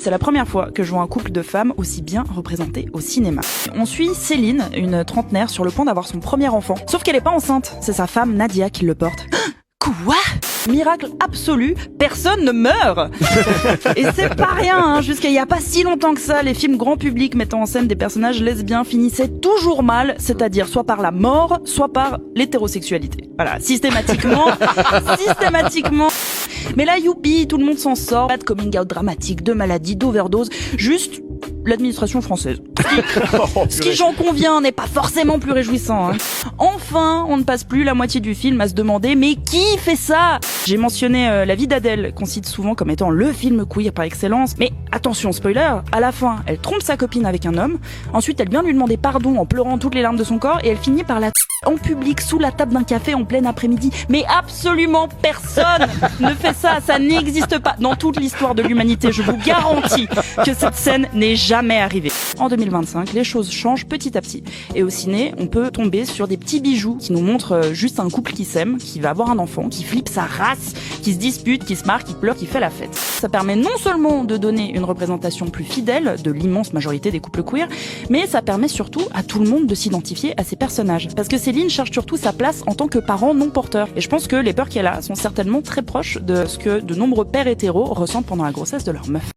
C'est la première fois que je vois un couple de femmes aussi bien représenté au cinéma. On suit Céline, une trentenaire sur le point d'avoir son premier enfant. Sauf qu'elle est pas enceinte, c'est sa femme Nadia qui le porte. Quoi ? Miracle absolu, personne ne meurt. Et c'est pas rien, hein. Jusqu'à il y a pas si longtemps que ça, les films grand public mettant en scène des personnages lesbiens finissaient toujours mal, c'est-à-dire soit par la mort, soit par l'hétérosexualité. Voilà, systématiquement. Mais là, youpi, tout le monde s'en sort. Pas de coming out dramatique, de maladie, d'overdose, juste l'administration française. Ce qui, j'en conviens, n'est pas forcément plus réjouissant. Hein. Enfin, on ne passe plus la moitié du film à se demander mais qui fait ça ? J'ai mentionné La vie d'Adèle, qu'on cite souvent comme étant le film queer par excellence. Mais attention, spoiler, à la fin, elle trompe sa copine avec un homme. Ensuite, elle vient lui demander pardon en pleurant toutes les larmes de son corps et elle finit par la en public sous la table d'un café en plein après-midi. Mais absolument personne ne fait ça, ça n'existe pas dans toute l'histoire de l'humanité. Je vous garantis que cette scène n'est jamais arrivée. En 2025, les choses changent petit à petit. Et au ciné, on peut tomber sur des petits bijoux qui nous montrent juste un couple qui s'aime, qui va avoir un enfant, qui flippe sa race, qui se dispute, qui se marre, qui pleure, qui fait la fête. Ça permet non seulement de donner une représentation plus fidèle de l'immense majorité des couples queer, mais ça permet surtout à tout le monde de s'identifier à ces personnages. Parce que Céline cherche surtout sa place en tant que parent non porteur. Et je pense que les peurs qu'elle a sont certainement très proches de ce que de nombreux pères hétéros ressentent pendant la grossesse de leur meuf.